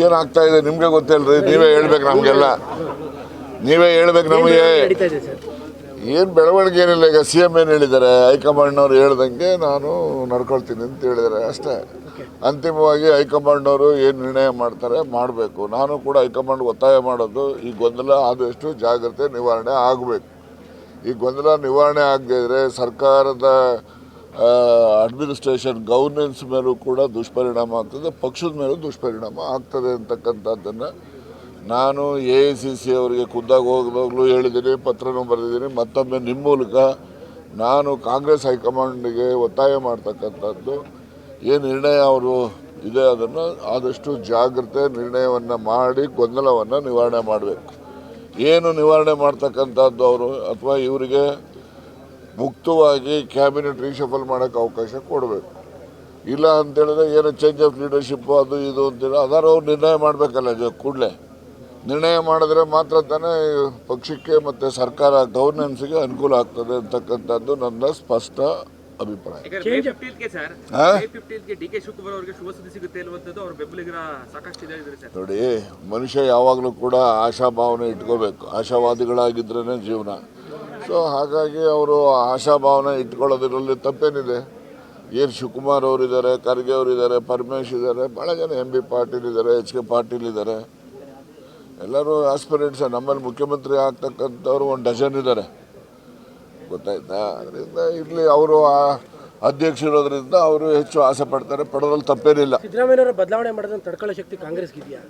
ಏನಾಗ್ತಾ ಇದೆ ನಿಮಗೆ ಗೊತ್ತಿಲ್ಲರಿ, ನೀವೇ ಹೇಳ್ಬೇಕು ನಮಗೆಲ್ಲ, ನೀವೇ ಹೇಳ್ಬೇಕು ನಮಗೆ. ಏನು ಬೆಳವಣಿಗೆ ಏನಿಲ್ಲ. ಈಗ ಸಿ ಎಮ್ ಏನು ಹೇಳಿದ್ದಾರೆ, ಹೈಕಮಾಂಡ್ನವ್ರು ಹೇಳ್ದಂಗೆ ನಾನು ನಡ್ಕೊಳ್ತೀನಿ ಅಂತ ಹೇಳಿದ್ದಾರೆ ಅಷ್ಟೇ. ಅಂತಿಮವಾಗಿ ಹೈಕಮಾಂಡ್ನವರು ಏನು ನಿರ್ಣಯ ಮಾಡ್ತಾರೆ ಮಾಡಬೇಕು. ನಾನು ಕೂಡ ಹೈಕಮಾಂಡ್ ಒತ್ತಾಯ ಮಾಡೋದು, ಈ ಗೊಂದಲ ಆದಷ್ಟು ಜಾಗ್ರತೆ ನಿವಾರಣೆ ಆಗಬೇಕು. ಈ ಗೊಂದಲ ನಿವಾರಣೆ ಆಗದೇ ಇದ್ದರೆ ಸರ್ಕಾರದ ಅಡ್ಮಿನಿಸ್ಟ್ರೇಷನ್ ಗವರ್ನೆನ್ಸ್ ಮೇಲೂ ಕೂಡ ದುಷ್ಪರಿಣಾಮ ಆಗ್ತದೆ, ಪಕ್ಷದ ಮೇಲೂ ದುಷ್ಪರಿಣಾಮ ಆಗ್ತದೆ ಅಂತಕ್ಕಂಥದ್ದನ್ನು ನಾನು AICC ಅವರಿಗೆ ಖುದ್ದಾಗಿ ಹೋಗೋವಾಗಲೂ ಹೇಳಿದ್ದೀನಿ, ಪತ್ರನೂ ಬರೆದಿದ್ದೀನಿ. ಮತ್ತೊಮ್ಮೆ ನಿಮ್ಮ ಮೂಲಕ ನಾನು ಕಾಂಗ್ರೆಸ್ ಹೈಕಮಾಂಡ್ಗೆ ಒತ್ತಾಯ ಮಾಡ್ತಕ್ಕಂಥದ್ದು, ಏನು ನಿರ್ಣಯ ಅವರು ಇದೆ ಅದನ್ನು ಆದಷ್ಟು ಜಾಗ್ರತೆ ನಿರ್ಣಯವನ್ನು ಮಾಡಿ ಗೊಂದಲವನ್ನು ನಿವಾರಣೆ ಮಾಡಬೇಕು. ಏನು ನಿವಾರಣೆ ಮಾಡ್ತಕ್ಕಂಥದ್ದು ಅವರು, ಅಥವಾ ಇವರಿಗೆ ಮುಕ್ತವಾಗಿ ಕ್ಯಾಬಿನೆಟ್ ರೀಶಫಲ್ ಮಾಡೋಕ್ಕೆ ಅವಕಾಶ ಕೊಡಬೇಕು. ಇಲ್ಲ ಅಂತೇಳಿದ್ರೆ ಏನು ಚೇಂಜ್ ಆಫ್ ಲೀಡರ್ಶಿಪ್ಪು ಅದು ಇದು ಅಂತೇಳಿ ಅದಾರು ಅವ್ರು ನಿರ್ಣಯ ಮಾಡಬೇಕಲ್ಲ. ಕೂಡಲೇ ನಿರ್ಣಯ ಮಾಡಿದ್ರೆ ಮಾತ್ರ ತಾನೇ ಪಕ್ಷಕ್ಕೆ ಮತ್ತು ಸರ್ಕಾರ ಗವರ್ನೆನ್ಸ್ಗೆ ಅನುಕೂಲ ಆಗ್ತದೆ ಅಂತಕ್ಕಂಥದ್ದು ನನ್ನ ಸ್ಪಷ್ಟ ಅಭಿಪ್ರಾಯ. ನೋಡಿ, ಮನುಷ್ಯ ಯಾವಾಗಲೂ ಕೂಡ ಆಶಾಭಾವನೆ ಇಟ್ಕೋಬೇಕು. ಆಶಾವಾದಿಗಳಾಗಿದ್ರೇ ಜೀವನ. ಸೊ ಹಾಗಾಗಿ ಅವರು ಆಶಾಭಾವನೆ ಇಟ್ಕೊಳ್ಳೋದ್ರಲ್ಲಿ ತಪ್ಪೇನಿದೆ. ಏನು ಶಿವಕುಮಾರ್ ಅವರಿದ್ದಾರೆ, ಖರ್ಗೆ ಅವರಿದ್ದಾರೆ, ಪರಮೇಶ್ ಇದ್ದಾರೆ, ಭಾಳ ಜನ MB ಪಾಟೀಲ್ ಇದ್ದಾರೆ, HK ಪಾಟೀಲ್ ಇದ್ದಾರೆ, ಎಲ್ಲರೂ ಆಸ್ಪಿರೆಂಟ್ಸ್. ನಮ್ಮಲ್ಲಿ ಮುಖ್ಯಮಂತ್ರಿ ಆಗ್ತಕ್ಕಂಥವ್ರು 1 ಡಜನ್ ಇದ್ದಾರೆ, ಗೊತ್ತಾಯ್ತಾ. ಅದರಿಂದ ಇರಲಿ, ಅವರು ಅಧ್ಯಕ್ಷರಿರೋದ್ರಿಂದ ಅವರು ಹೆಚ್ಚು ಆಸೆ ಪಡ್ತಾರೆ, ಪಡೋದ್ರಲ್ಲಿ ತಪ್ಪೇನಿಲ್ಲ. ಸಿದ್ದರಾಮಯ್ಯನವರ ಬದಲಾವಣೆ ಮಾಡೋದನ್ನು ತಡ್ಕೊಳ್ಳೋ ಶಕ್ತಿ ಕಾಂಗ್ರೆಸ್ಗೆ ಇದೆಯಾ?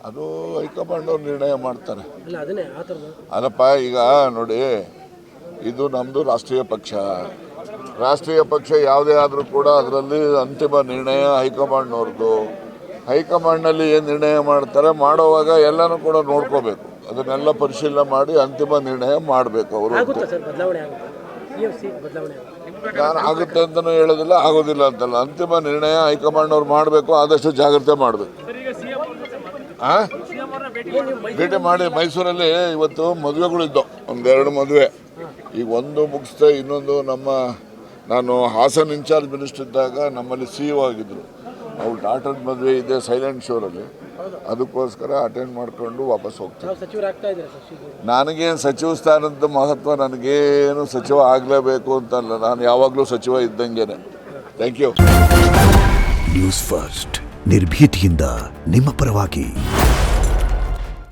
ಅದು ಹೈಕಮಾಂಡ್ ಅವ್ರು ನಿರ್ಣಯ ಮಾಡ್ತಾರೆ. ಅದಪ್ಪ, ಈಗ ನೋಡಿ, ಇದು ನಮ್ಮದು ರಾಷ್ಟ್ರೀಯ ಪಕ್ಷ. ರಾಷ್ಟ್ರೀಯ ಪಕ್ಷ ಯಾವುದೇ ಆದರೂ ಕೂಡ ಅದರಲ್ಲಿ ಅಂತಿಮ ನಿರ್ಣಯ ಹೈಕಮಾಂಡ್ನವ್ರದ್ದು. ಹೈಕಮಾಂಡ್ನಲ್ಲಿ ಏನು ನಿರ್ಣಯ ಮಾಡ್ತಾರೆ ಮಾಡೋವಾಗ ಎಲ್ಲನೂ ಕೂಡ ನೋಡ್ಕೋಬೇಕು. ಅದನ್ನೆಲ್ಲ ಪರಿಶೀಲನೆ ಮಾಡಿ ಅಂತಿಮ ನಿರ್ಣಯ ಮಾಡಬೇಕು ಅವರು. ನಾನು ಆಗುತ್ತೆ ಅಂತಲೂ ಹೇಳೋದಿಲ್ಲ, ಆಗೋದಿಲ್ಲ ಅಂತಲ್ಲ. ಅಂತಿಮ ನಿರ್ಣಯ ಹೈಕಮಾಂಡ್ ಅವ್ರು ಮಾಡಬೇಕು, ಆದಷ್ಟು ಜಾಗ್ರತೆ ಮಾಡಬೇಕು. ಭೇಟಿ ಮಾಡಿ ಮೈಸೂರಲ್ಲಿ ಇವತ್ತು ಮದುವೆಗಳಿದ್ದವು, 1-2 ಮದುವೆ. ಈಗ ಒಂದು ಮುಗಿಸ್ದೆ, ಇನ್ನೊಂದು ನಾನು ಹಾಸನ್ ಇನ್ಚಾರ್ಜ್ ಮಿನಿಸ್ಟರ್ ಇದ್ದಾಗ ನಮ್ಮಲ್ಲಿ CEO ಆಗಿದ್ದರು. ಅವ್ರ ಡಾಟರ್ ಮದುವೆ ಇದೆ ಸೈಲೆಂಟ್ ಶೋರಲ್ಲಿ, ಅದಕ್ಕೋಸ್ಕರ ಅಟೆಂಡ್ ಮಾಡಿಕೊಂಡು ವಾಪಸ್ ಹೋಗ್ತೀನಿ. ನನಗೇನು ಸಚಿವ ಸ್ಥಾನದ ಮಹತ್ವ, ನನಗೇನು ಸಚಿವ ಆಗಲೇಬೇಕು ಅಂತಲ್ಲ, ನಾನು ಯಾವಾಗಲೂ ಸಚಿವ ಇದ್ದಂಗೆನೆ. Thank you. ನ್ಯೂಸ್ ಫಸ್ಟ್, ನಿರ್ಭೀತಿಯಿಂದ ನಿಮ್ಮ ಪರವಾಗಿ.